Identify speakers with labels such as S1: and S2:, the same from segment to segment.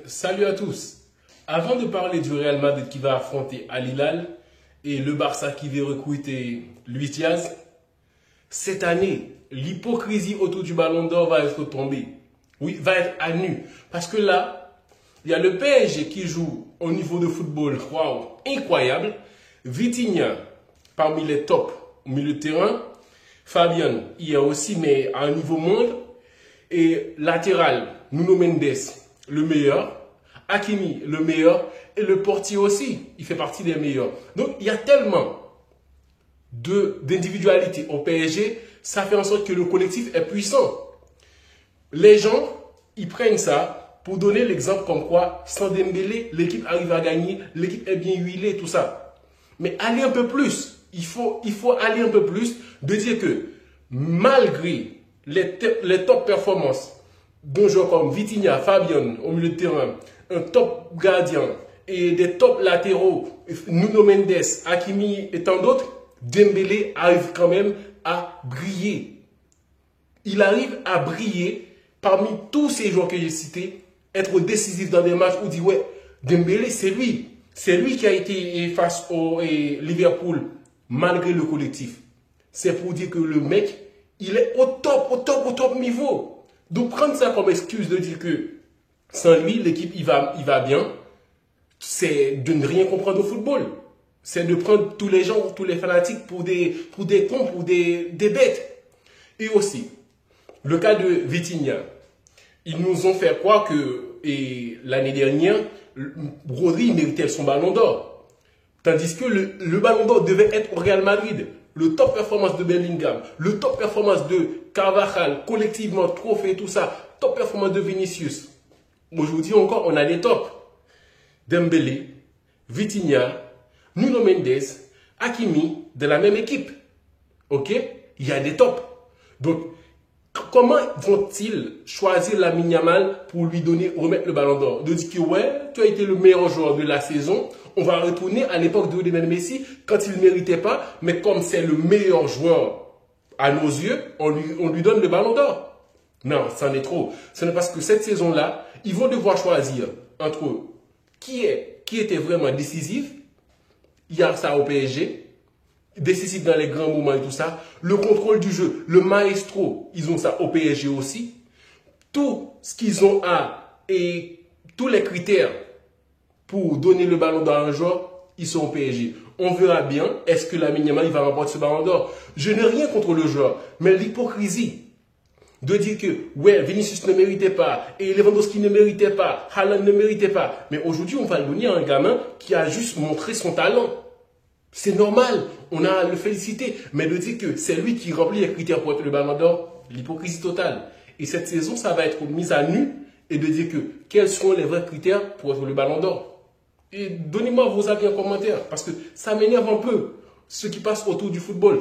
S1: Salut à tous. Avant de parler du Real Madrid qui va affronter Al Hilal et le Barça qui va recruter Luis Diaz, cette année, l'hypocrisie autour du Ballon d'Or va être tombée. Oui, va être à nu. Parce que là, il y a le PSG qui joue au niveau de football, waouh, incroyable. Vitinha, parmi les tops au milieu de terrain. Fabian, il y a aussi, mais à un niveau moindre. Et latéral, Nuno Mendes, le meilleur. Hakimi, le meilleur. Et le portier aussi, il fait partie des meilleurs. Donc, il y a tellement d'individualité au PSG, ça fait en sorte que le collectif est puissant. Les gens, ils prennent ça pour donner l'exemple comme quoi, sans Dembélé, l'équipe arrive à gagner, l'équipe est bien huilée, tout ça. Mais aller un peu plus, il faut aller un peu plus, de dire que malgré les top performances d'un joueur comme Vitinha, Fabian au milieu de terrain, un top gardien et des top latéraux, Nuno Mendes, Hakimi et tant d'autres, Dembélé arrive quand même à briller. Il arrive à briller parmi tous ces joueurs que j'ai cités, être décisif dans des matchs où on dit ouais, Dembélé c'est lui. C'est lui qui a été face au Liverpool malgré le collectif. C'est pour dire que le mec, il est au top niveau. Donc prendre ça comme excuse de dire que sans lui, l'équipe il va bien, c'est de ne rien comprendre au football. C'est de prendre tous les gens, tous les fanatiques pour des cons, pour des bêtes. Et aussi, le cas de Vitinha. Ils nous ont fait croire que l'année dernière, Rodri méritait son ballon d'or. Tandis que le ballon d'or devait être au Real Madrid. Le top performance de Bellingham, le top performance de Carvajal, collectivement, trophée, tout ça, top performance de Vinicius. Aujourd'hui encore, on a des tops. Dembélé, Vitinha, Nuno Mendes, Hakimi, de la même équipe. Ok? Il y a des tops. Donc, comment vont-ils choisir Lamine Yamal pour lui remettre le ballon d'or? De dire que ouais, tu as été le meilleur joueur de la saison. On va retourner à l'époque de Lionel Messi quand il ne méritait pas. Mais comme c'est le meilleur joueur à nos yeux, on lui donne le ballon d'or. Non, c'en est trop. Ce n'est parce que cette saison-là, ils vont devoir choisir entre eux qui était vraiment décisif. Il y a ça au PSG. Décisif dans les grands moments et tout ça. Le contrôle du jeu, le maestro, ils ont ça au PSG aussi. Tout ce qu'ils ont et tous les critères pour donner le ballon d'or à un joueur, ils sont au PSG. On verra bien, est-ce que Lamine Yamal va remporter ce ballon d'or? Je n'ai rien contre le joueur, mais l'hypocrisie de dire que ouais, Vinicius ne méritait pas, et Lewandowski ne méritait pas, Haaland ne méritait pas. Mais aujourd'hui, on va le donner à un gamin qui a juste montré son talent. C'est normal, on a à le féliciter, mais de dire que c'est lui qui remplit les critères pour être le ballon d'or, l'hypocrisie totale. Et cette saison, ça va être mise à nu et de dire que quels sont les vrais critères pour être le ballon d'or. Et donnez-moi vos avis en commentaire, parce que ça m'énerve un peu ce qui passe autour du football.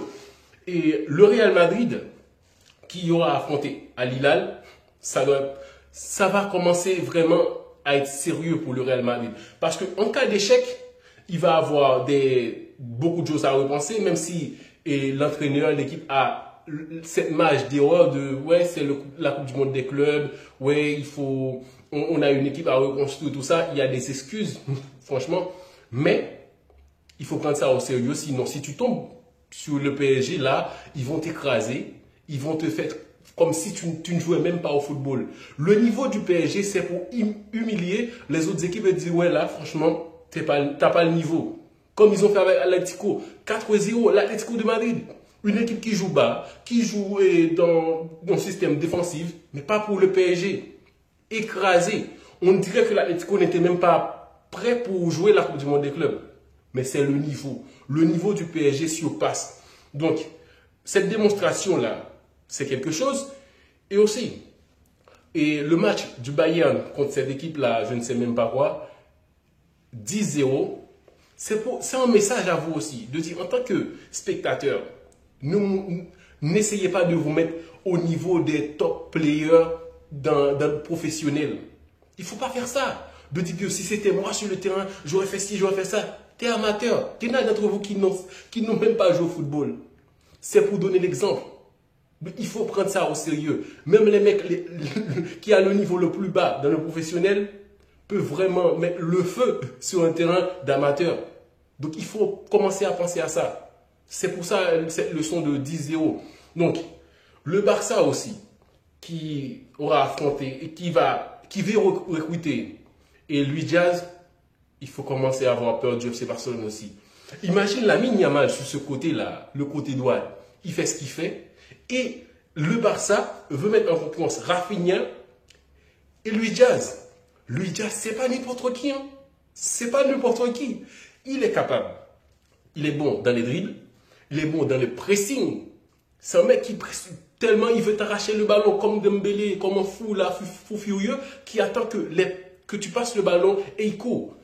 S1: Et le Real Madrid, qui aura affronté Al Hilal, ça va commencer vraiment à être sérieux pour le Real Madrid. Parce qu'en cas d'échec, il va avoir beaucoup de choses à repenser, même si l'entraîneur, l'équipe a cette marge d'erreur de ouais, c'est la Coupe du Monde des clubs, ouais, on a une équipe à reconstruire, tout ça, il y a des excuses, franchement, mais il faut prendre ça au sérieux, sinon si tu tombes sur le PSG, là, ils vont t'écraser, ils vont te faire comme si tu ne jouais même pas au football. Le niveau du PSG, c'est pour humilier les autres équipes et dire ouais, là, franchement, t'as pas le niveau. Comme ils ont fait avec Atlético, 4-0, l'Atlético de Madrid. Une équipe qui joue bas, qui joue dans un système défensif, mais pas pour le PSG. Écrasé. On dirait que l'Atlético n'était même pas prêt pour jouer la Coupe du Monde des clubs. Mais c'est le niveau. Le niveau du PSG surpasse. Donc, cette démonstration-là, c'est quelque chose. Et aussi, le match du Bayern contre cette équipe-là, je ne sais même pas quoi, 10-0, c'est un message à vous aussi, de dire en tant que spectateur, n'essayez pas de vous mettre au niveau des top players dans le professionnel. Il ne faut pas faire ça. De dire que si c'était moi sur le terrain, j'aurais fait ci, j'aurais fait ça. T'es amateur. Il y en a d'entre vous qui n'ont même pas joué au football. C'est pour donner l'exemple. Il faut prendre ça au sérieux. Même les mecs qui ont le niveau le plus bas dans le professionnel, peut vraiment mettre le feu sur un terrain d'amateur. Donc il faut commencer à penser à ça. C'est pour ça cette leçon de 10-0. Donc le Barça aussi, qui aura affronté et qui veut recruter, et Luis Diaz, il faut commencer à avoir peur du FC Barcelone aussi. Imagine Lamine Yamal sur ce côté-là, le côté droit. Il fait ce qu'il fait. Et le Barça veut mettre en concurrence Rafinha et Luis Diaz. Luis Diaz, c'est pas n'importe qui. Hein. C'est pas n'importe qui. Il est capable. Il est bon dans les dribbles. Il est bon dans le pressing. C'est un mec qui presse tellement, il veut t'arracher le ballon comme Dembélé, comme un fou là, fou furieux, qui attend que tu passes le ballon et il court.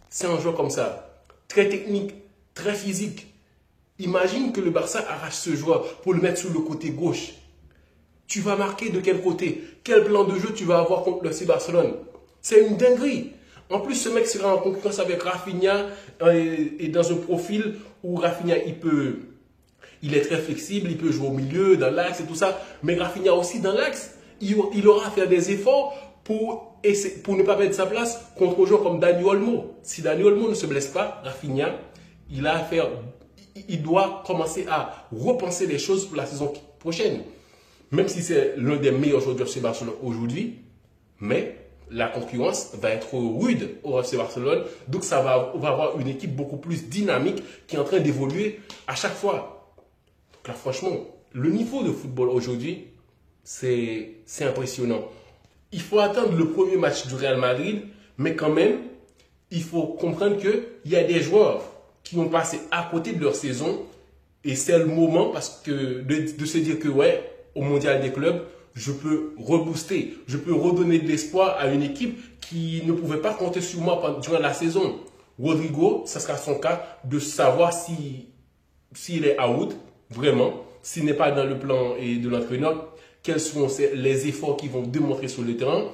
S1: C'est un joueur comme ça. Très technique, très physique. Imagine que le Barça arrache ce joueur pour le mettre sur le côté gauche. Tu vas marquer de quel côté? Quel plan de jeu tu vas avoir contre le FC Barcelone? C'est une dinguerie. En plus, ce mec sera en concurrence avec Rafinha et dans un profil où Rafinha, il est très flexible, il peut jouer au milieu, dans l'axe et tout ça. Mais Rafinha aussi dans l'axe, il aura à faire des efforts pour ne pas perdre sa place contre un joueur comme Dani Olmo. Si Dani Olmo ne se blesse pas, Rafinha, il doit commencer à repenser les choses pour la saison prochaine. Même si c'est l'un des meilleurs joueurs du FC Barcelone aujourd'hui, mais la concurrence va être rude au FC Barcelone. Donc on va avoir une équipe beaucoup plus dynamique qui est en train d'évoluer à chaque fois. Donc là, franchement, le niveau de football aujourd'hui, c'est impressionnant. Il faut attendre le premier match du Real Madrid, mais quand même, il faut comprendre qu'il y a des joueurs qui ont passé à côté de leur saison et c'est le moment de se dire que ouais, au Mondial des clubs, je peux rebooster, je peux redonner de l'espoir à une équipe qui ne pouvait pas compter sur moi durant la saison. Rodrigo, ça sera son cas de savoir s'il est out, vraiment, s'il n'est pas dans le plan de l'entraîneur, quels seront les efforts qu'ils vont démontrer sur le terrain.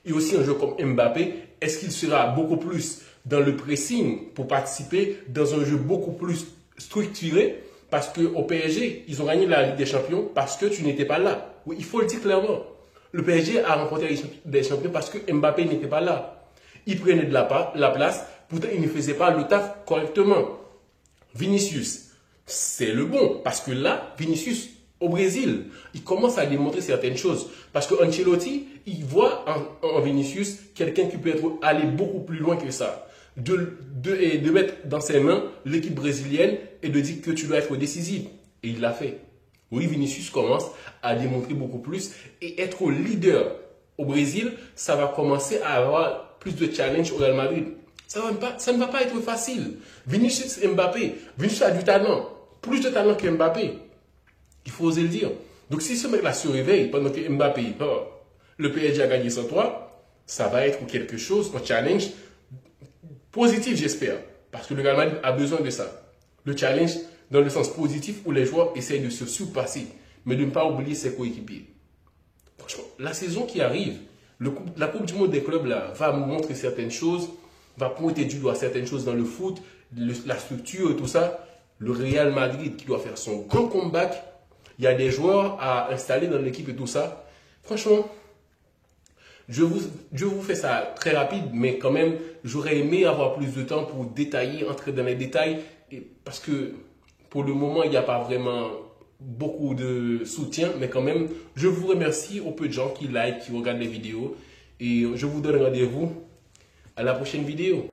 S1: Et aussi un joueur comme Mbappé, est-ce qu'il sera beaucoup plus dans le pressing pour participer dans un jeu beaucoup plus structuré? Parce qu'au PSG, ils ont gagné la Ligue des Champions parce que tu n'étais pas là. Oui, il faut le dire clairement. Le PSG a remporté la Ligue des Champions parce que Mbappé n'était pas là. Il prenait de la place, pourtant il ne faisait pas le taf correctement. Vinicius, c'est le bon. Parce que là, Vinicius, au Brésil, il commence à démontrer certaines choses. Parce que Ancelotti, il voit en Vinicius quelqu'un qui peut aller beaucoup plus loin que ça. De mettre dans ses mains l'équipe brésilienne et de dire que tu dois être décisif. Et il l'a fait. Oui, Vinicius commence à démontrer beaucoup plus et être leader au Brésil, ça va commencer à avoir plus de challenge au Real Madrid. Ça ne va pas être facile. Vinicius Mbappé, Vinicius a du talent, plus de talent que Mbappé. Il faut oser le dire. Donc si ce mec-là se réveille pendant que Mbappé, le PSG a gagné sans toi, ça va être quelque chose, un challenge positif, j'espère. Parce que le Real Madrid a besoin de ça. Le challenge dans le sens positif où les joueurs essayent de se surpasser, mais de ne pas oublier ses coéquipiers. Franchement, la saison qui arrive, la Coupe du Monde des clubs là, va montrer certaines choses, va pointer du doigt certaines choses dans le foot, la structure et tout ça. Le Real Madrid qui doit faire son grand comeback, il y a des joueurs à installer dans l'équipe et tout ça. Franchement, je vous fais ça très rapide, mais quand même, j'aurais aimé avoir plus de temps pour détailler, entrer dans les détails, parce que pour le moment, il n'y a pas vraiment beaucoup de soutien, mais quand même, je vous remercie aux peu de gens qui like, qui regardent les vidéos, et je vous donne rendez-vous à la prochaine vidéo.